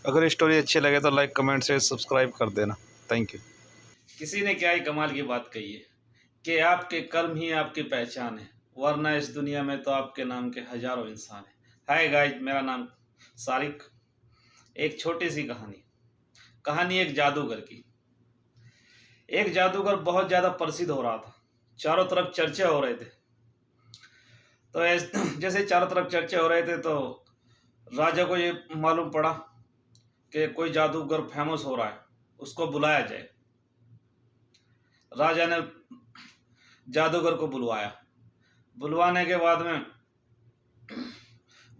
अगर स्टोरी अच्छी लगे तो लाइक कमेंट से सब्सक्राइब कर देना। Thank you. किसी ने क्या ही कमाल की बात कही है कि आपके कर्म ही आपकी पहचान है, वरना इस दुनिया में तो आपके नाम के हजारों इंसान हैं। हाय गाइस, मेरा नाम सारिक। एक छोटी सी कहानी एक जादूगर की। एक जादूगर बहुत ज़्यादा प्रसिद्ध हो रहा था, चारों तरफ चर्चे हो रहे थे। तो जैसे चारों तरफ चर्चे हो रहे थे तो राजा को ये मालूम पड़ा कि कोई जादूगर फेमस हो रहा है, उसको बुलाया जाए। राजा ने जादूगर को बुलवाया। बुलवाने के बाद में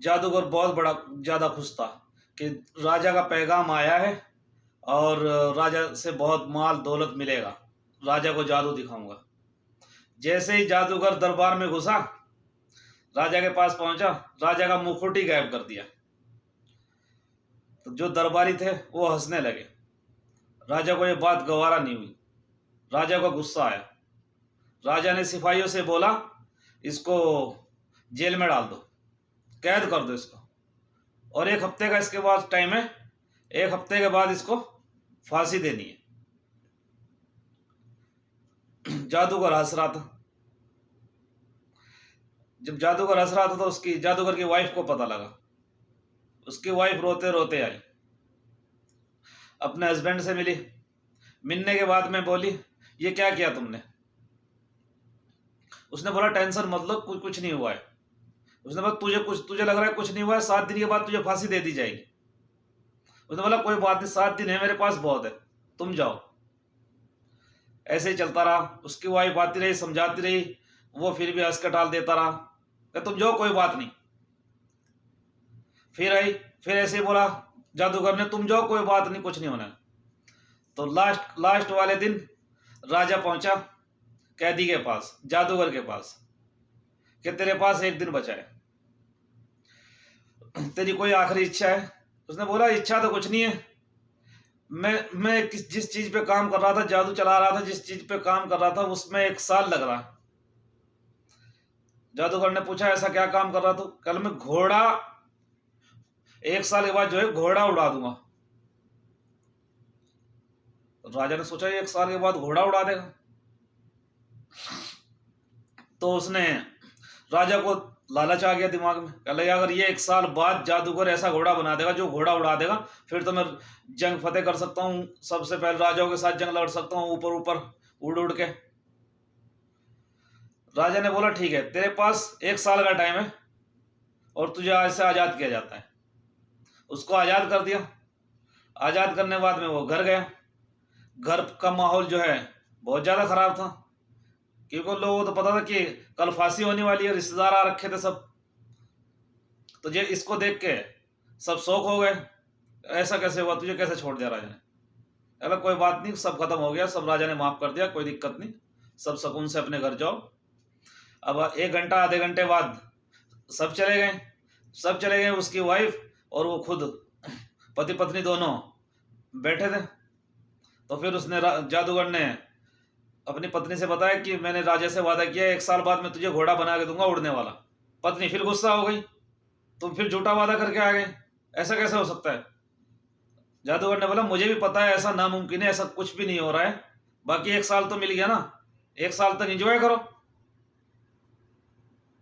जादूगर बहुत बड़ा ज़्यादा खुश था कि राजा का पैगाम आया है और राजा से बहुत माल दौलत मिलेगा, राजा को जादू दिखाऊंगा। जैसे ही जादूगर दरबार में घुसा, राजा के पास पहुंचा, राजा का मुकुट ही गायब कर दिया। तो जो दरबारी थे वो हंसने लगे। राजा को ये बात गवारा नहीं हुई, राजा को गुस्सा आया। राजा ने सिपाहियों से बोला, इसको जेल में डाल दो, कैद कर दो इसको, और 1 हफ्ते का इसके बाद टाइम है, 1 हफ्ते के बाद इसको फांसी देनी है। जादूगर हंस रहा था। जब जादूगर हंस रहा था तो उसकी जादूगर की वाइफ को पता लगा। उसकी वाइफ रोते रोते आई, अपने हस्बैंड से मिली। मिलने के बाद में बोली, ये क्या किया तुमने? उसने बोला, टेंशन मत लो, कुछ नहीं हुआ है। उसने बोला, तुझे लग रहा है कुछ नहीं हुआ है, 7 दिन के बाद तुझे फांसी दे दी जाएगी। उसने बोला, कोई बात नहीं, 7 दिन है मेरे पास, बहुत है, तुम जाओ। ऐसे ही चलता रहा। उसकी वाइफ आती रही, समझाती रही, वो फिर भी हंस के टाल देता रहा कि तुम जाओ, कोई बात नहीं। फिर आई, फिर ऐसे ही बोला जादूगर ने, तुम जाओ, कोई बात नहीं, कुछ नहीं होना। तो लास्ट वाले दिन राजा पहुंचा कैदी के पास, जादूगर के पास, कि तेरे पास 1 दिन बचा है, तेरी कोई आखिरी इच्छा है? उसने बोला, इच्छा तो कुछ नहीं है, मैं जिस चीज पे काम कर रहा था, जादू चला रहा था, जिस चीज पे काम कर रहा था उसमें 1 साल लग रहा है। जादूगर ने पूछा, ऐसा क्या काम कर रहा था? कल मैं घोड़ा, 1 साल के बाद जो है घोड़ा उड़ा दूंगा। राजा ने सोचा, 1 साल के बाद घोड़ा उड़ा देगा? तो उसने, राजा को लालच आ गया दिमाग में, कह लगा अगर ये 1 साल बाद जादूगर ऐसा घोड़ा बना देगा जो घोड़ा उड़ा देगा, फिर तो मैं जंग फतेह कर सकता हूँ, सबसे पहले राजाओं के साथ जंग लड़ सकता हूँ, ऊपर ऊपर उड़ उड़ के। राजा ने बोला, ठीक है, तेरे पास 1 साल का टाइम है और तुझे आज से आजाद किया जाता है। उसको आजाद कर दिया। आजाद करने के बाद में वो घर गया। घर का माहौल जो है बहुत ज्यादा खराब था, क्योंकि लोगों को तो पता था कि कल फांसी होने वाली है, रिश्तेदार आ रखे थे सब। तो ये इसको देख के सब शौक हो गए, ऐसा कैसे हुआ, तुझे कैसे छोड़ दिया राजा ने? अरे कोई बात नहीं, सब खत्म हो गया, सब राजा ने माफ कर दिया, कोई दिक्कत नहीं, सब सुकून से अपने घर जाओ। अब 1 घंटा आधे घंटे बाद सब चले गए। सब चले गए, उसकी वाइफ और वो खुद, पति पत्नी दोनों बैठे थे। तो फिर उसने, जादूगर ने अपनी पत्नी से बताया कि मैंने राजा से वादा किया, 1 साल बाद मैं तुझे घोड़ा बना के दूंगा उड़ने वाला। पत्नी फिर गुस्सा हो गई, तुम फिर झूठा वादा करके आ गए, ऐसा कैसे हो सकता है? जादूगर ने बोला, मुझे भी पता है ऐसा नामुमकिन है, ऐसा कुछ भी नहीं हो रहा है, बाकी 1 साल तो मिल गया ना, 1 साल तक एंजॉय करो,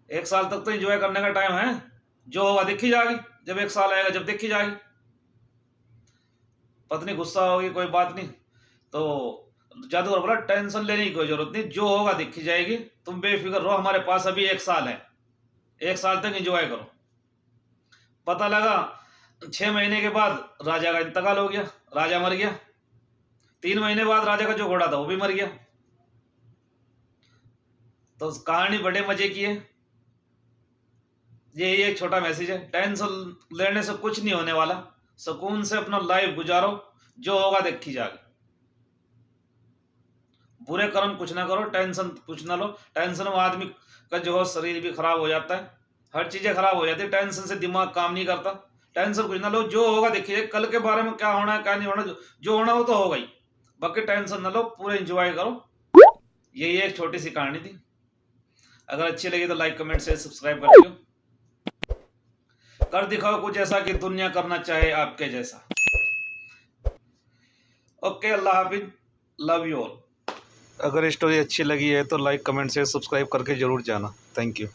1 साल तक तो एंजॉय करने का टाइम है, जो होगा देखी जाएगी, जब 1 साल आएगा जब देखी जाएगी। पत्नी गुस्सा होगी, कोई बात नहीं। तो जादूगर बोला, टेंशन लेने की कोई जरूरत नहीं, जो होगा देखी जाएगी, तुम बेफिक्र रहो, हमारे पास अभी 1 साल है, 1 साल तक एंजॉय करो। पता लगा 6 महीने के बाद राजा का इंतकाल हो गया, राजा मर गया। 3 महीने बाद राजा का जो घोड़ा था वो भी मर गया। तो कहानी बड़े मजे की है। यही एक छोटा मैसेज है, टेंशन लेने से कुछ नहीं होने वाला, सुकून से अपना लाइफ गुजारो, जो होगा देखी जाएगी। बुरे कर्म कुछ ना करो, टेंशन कुछ ना लो। टेंशन में आदमी का जो है शरीर भी खराब हो जाता है, हर चीजें खराब हो जाती है, टेंशन से दिमाग काम नहीं करता। टेंशन कुछ ना लो, जो होगा देखिए, कल के बारे में क्या होना है क्या नहीं होना, जो होना हो तो होगा ही, बाकी टेंशन ना लो, पूरे एंजॉय करो। यही एक छोटी सी कहानी थी। अगर अच्छी लगी तो लाइक कमेंट से सब्सक्राइब कर दियो। कर दिखाओ कुछ ऐसा कि दुनिया करना चाहे आपके जैसा। Okay, Allah Hafiz, love you all. अगर स्टोरी अच्छी लगी है तो लाइक कमेंट से सब्सक्राइब करके ज़रूर जाना। Thank you.